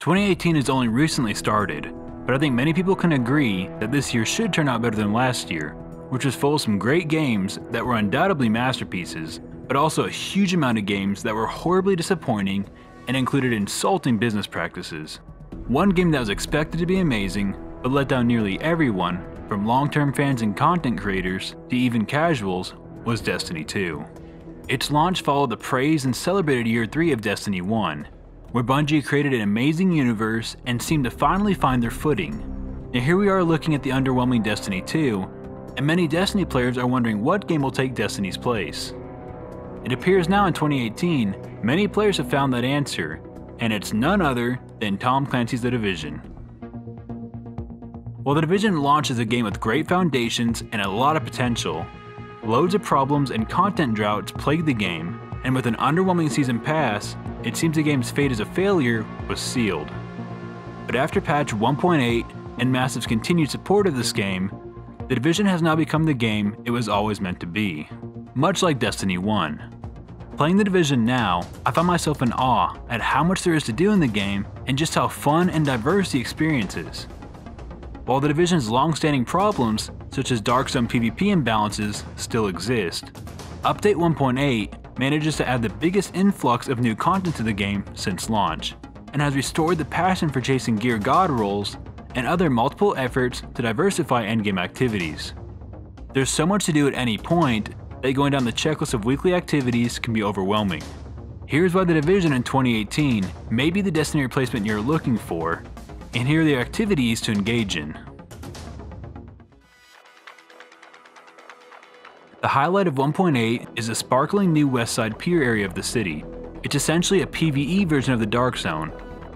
2018 has only recently started, but I think many people can agree that this year should turn out better than last year, which was full of some great games that were undoubtedly masterpieces, but also a huge amount of games that were horribly disappointing and included insulting business practices. One game that was expected to be amazing, but let down nearly everyone, from long-term fans and content creators to even casuals, was Destiny 2. Its launch followed the praised and celebrated Year 3 of Destiny 1, where Bungie created an amazing universe and seemed to finally find their footing. Now here we are looking at the underwhelming Destiny 2, and many Destiny players are wondering what game will take Destiny's place. It appears now in 2018, many players have found that answer, and it's none other than Tom Clancy's The Division. While The Division launched as a game with great foundations and a lot of potential, loads of problems and content droughts plagued the game, and with an underwhelming season pass, it seems the game's fate as a failure was sealed. But after patch 1.8 and Massive's continued support of this game, The Division has now become the game it was always meant to be, much like Destiny 1. Playing The Division now, I find myself in awe at how much there is to do in the game and just how fun and diverse the experience is. While The Division's long-standing problems, such as Dark Zone PvP imbalances, still exist, Update 1.8 manages to add the biggest influx of new content to the game since launch, and has restored the passion for chasing gear god rolls and other multiple efforts to diversify endgame activities. There's so much to do at any point that going down the checklist of weekly activities can be overwhelming. Here's why The Division in 2018 may be the Destiny replacement you're looking for, and here are the activities to engage in. The highlight of 1.8 is the sparkling new west side Pier area of the city. It's essentially a PvE version of the Dark Zone,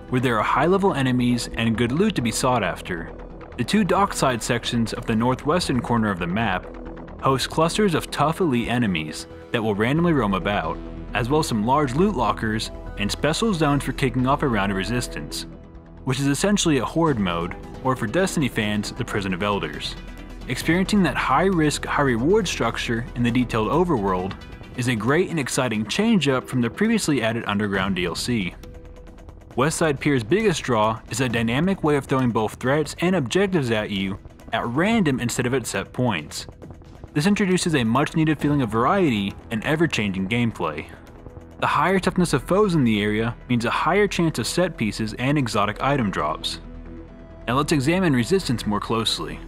where there are high-level enemies and good loot to be sought after. The two dockside sections of the northwestern corner of the map host clusters of tough elite enemies that will randomly roam about, as well as some large loot lockers and special zones for kicking off a round of resistance, which is essentially a horde mode, or for Destiny fans, the Prison of Elders. Experiencing that high-risk, high-reward structure in the detailed overworld is a great and exciting change-up from the previously added Underground DLC. Westside Pier's biggest draw is a dynamic way of throwing both threats and objectives at you at random instead of at set points. This introduces a much-needed feeling of variety and ever-changing gameplay. The higher toughness of foes in the area means a higher chance of set pieces and exotic item drops. Now let's examine resistance more closely.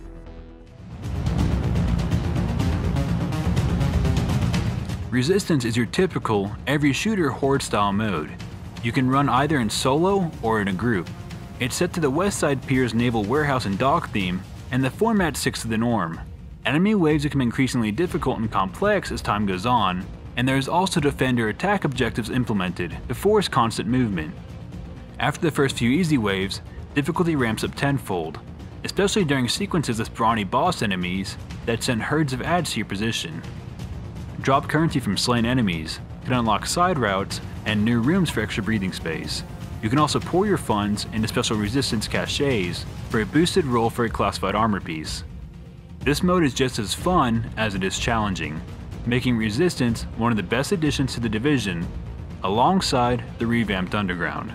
Resistance is your typical, every shooter horde style mode. You can run either in solo or in a group. It's set to the Westside Pier's naval warehouse and dock theme, and the format sticks to the norm. Enemy waves become increasingly difficult and complex as time goes on, and there is also defend or attack objectives implemented to force constant movement. After the first few easy waves, difficulty ramps up tenfold, especially during sequences with brawny boss enemies that send herds of adds to your position. Drop currency from slain enemies, can unlock side routes and new rooms for extra breathing space. You can also pour your funds into special resistance caches for a boosted roll for a classified armor piece. This mode is just as fun as it is challenging, making Resistance one of the best additions to The Division, alongside the revamped Underground.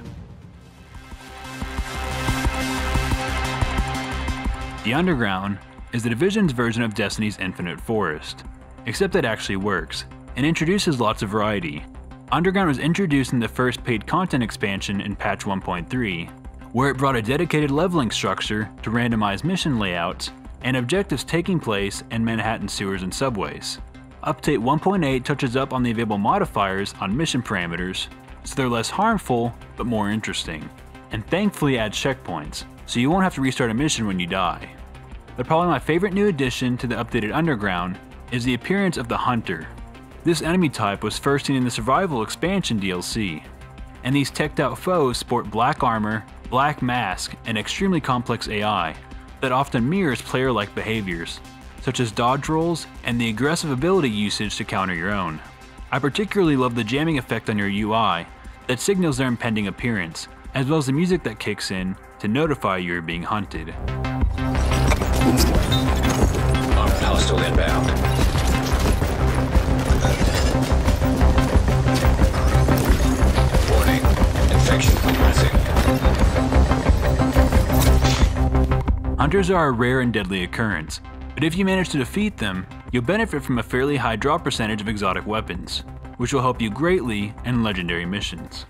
The Underground is The Division's version of Destiny's Infinite Forest, except it actually works, and introduces lots of variety. Underground was introduced in the first paid content expansion in patch 1.3, where it brought a dedicated leveling structure to randomize mission layouts and objectives taking place in Manhattan sewers and subways. Update 1.8 touches up on the available modifiers on mission parameters, so they're less harmful but more interesting, and thankfully adds checkpoints, so you won't have to restart a mission when you die. But probably my favorite new addition to the updated Underground is the appearance of the Hunter. This enemy type was first seen in the Survival Expansion DLC, and these teched out foes sport black armor, black mask, and extremely complex AI that often mirrors player-like behaviors, such as dodge rolls and the aggressive ability usage to counter your own. I particularly love the jamming effect on your UI that signals their impending appearance, as well as the music that kicks in to notify you are being hunted. Hostile inbound. Warning. Infection progressing. Hunters are a rare and deadly occurrence, but if you manage to defeat them, you'll benefit from a fairly high drop percentage of exotic weapons, which will help you greatly in legendary missions.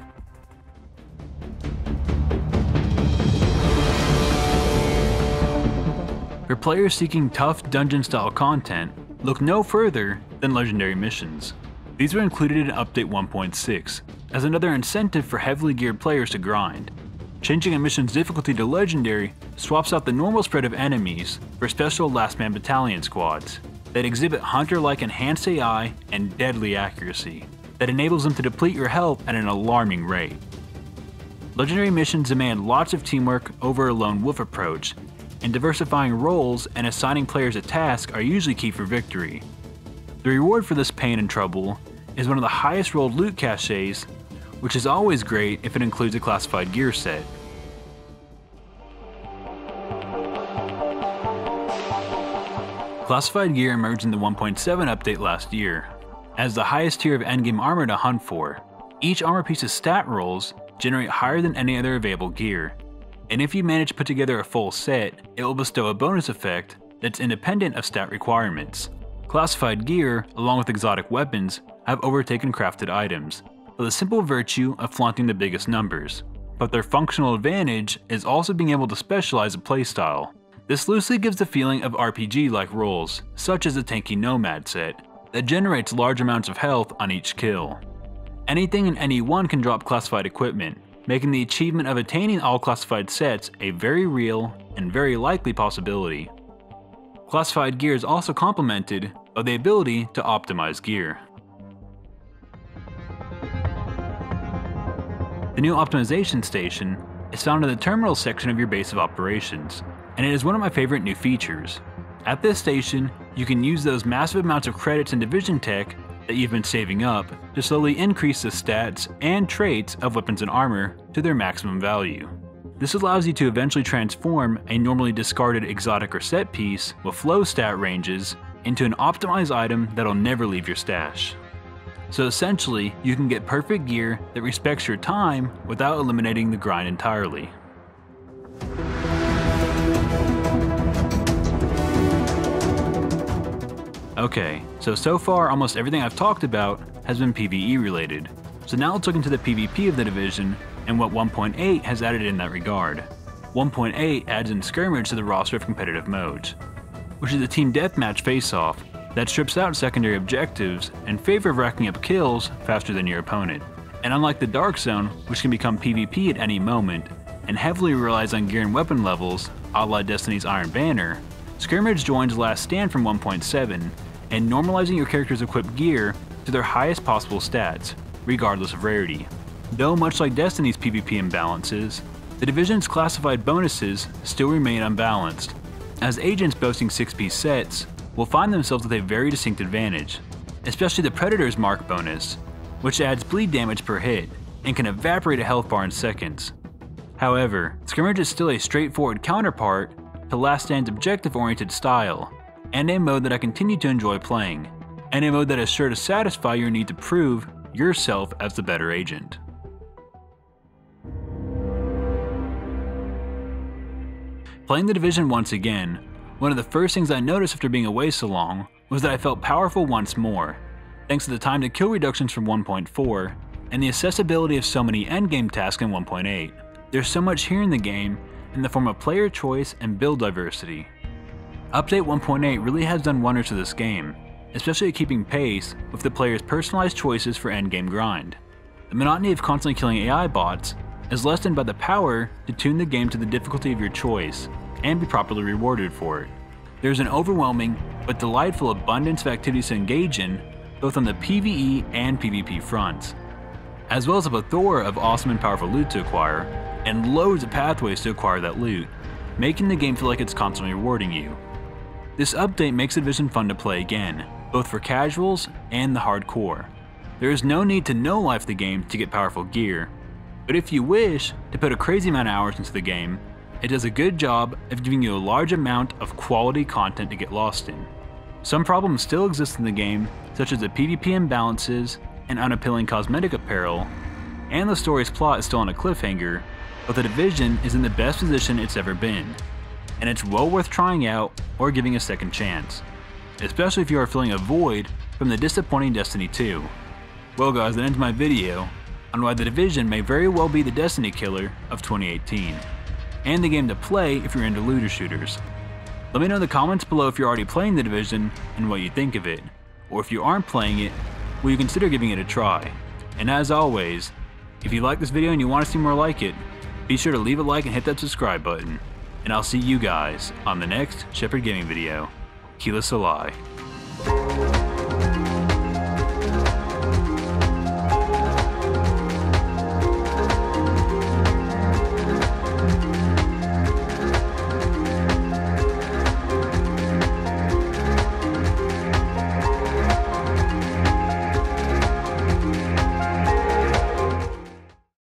For players seeking tough dungeon-style content, look no further than legendary missions. These were included in Update 1.6 as another incentive for heavily geared players to grind. Changing a mission's difficulty to legendary swaps out the normal spread of enemies for special last man battalion squads that exhibit hunter-like enhanced AI and deadly accuracy that enables them to deplete your health at an alarming rate. Legendary missions demand lots of teamwork over a lone wolf approach, and diversifying roles and assigning players a task are usually key for victory. The reward for this pain and trouble is one of the highest rolled loot caches, which is always great if it includes a classified gear set. Classified gear emerged in the 1.7 update last year, as the highest tier of endgame armor to hunt for. Each armor piece's stat rolls generate higher than any other available gear, and if you manage to put together a full set, it will bestow a bonus effect that's independent of stat requirements. Classified gear, along with exotic weapons, have overtaken crafted items, for the simple virtue of flaunting the biggest numbers, but their functional advantage is also being able to specialize a playstyle. This loosely gives the feeling of RPG-like roles, such as the tanky nomad set, that generates large amounts of health on each kill. Anything and anyone can drop classified equipment, making the achievement of attaining all classified sets a very real and very likely possibility. Classified gear is also complemented by the ability to optimize gear. The new optimization station is found in the terminal section of your base of operations, and it is one of my favorite new features. At this station, you can use those massive amounts of credits and division tech that you've been saving up to slowly increase the stats and traits of weapons and armor to their maximum value. This allows you to eventually transform a normally discarded exotic or set piece with low stat ranges into an optimized item that'll never leave your stash. So essentially, you can get perfect gear that respects your time without eliminating the grind entirely. Okay, so far almost everything I've talked about has been PvE related, so now let's look into the PvP of the division and what 1.8 has added in that regard. 1.8 adds in skirmish to the roster of competitive modes, which is a team deathmatch face-off that strips out secondary objectives in favor of racking up kills faster than your opponent. And unlike the Dark Zone, which can become PvP at any moment and heavily relies on gear and weapon levels, a la Destiny's Iron Banner, skirmish joins Last Stand from 1.7 and normalizing your character's equipped gear to their highest possible stats, regardless of rarity. Though much like Destiny's PvP imbalances, the Division's classified bonuses still remain unbalanced, as agents boasting 6-piece sets will find themselves with a very distinct advantage, especially the Predator's Mark bonus, which adds bleed damage per hit and can evaporate a health bar in seconds. However, Skirmish is still a straightforward counterpart to Last Stand's objective-oriented style, and a mode that I continue to enjoy playing, and a mode that is sure to satisfy your need to prove yourself as the better agent. Playing the Division once again, one of the first things I noticed after being away so long was that I felt powerful once more, thanks to the time to kill reductions from 1.4 and the accessibility of so many endgame tasks in 1.8. There's so much here in the game in the form of player choice and build diversity. Update 1.8 really has done wonders to this game, especially at keeping pace with the player's personalized choices for endgame grind. The monotony of constantly killing AI bots is lessened by the power to tune the game to the difficulty of your choice and be properly rewarded for it. There's an overwhelming but delightful abundance of activities to engage in, both on the PvE and PvP fronts, as well as a plethora of awesome and powerful loot to acquire, and loads of pathways to acquire that loot, making the game feel like it's constantly rewarding you. This update makes the Division fun to play again, both for casuals and the hardcore. There is no need to no-life the game to get powerful gear, but if you wish to put a crazy amount of hours into the game, it does a good job of giving you a large amount of quality content to get lost in. Some problems still exist in the game, such as the PvP imbalances and unappealing cosmetic apparel, and the story's plot is still on a cliffhanger, but the Division is in the best position it's ever been. and it's well worth trying out or giving a second chance, especially if you are feeling a void from the disappointing Destiny 2. Well guys, that ends my video on why The Division may very well be the Destiny killer of 2018, and the game to play if you're into looter shooters. Let me know in the comments below if you're already playing The Division and what you think of it, or if you aren't playing it, will you consider giving it a try? And as always, if you like this video and you want to see more like it, be sure to leave a like and hit that subscribe button, and I'll see you guys on the next Shepard Gaming video. Keela Salai.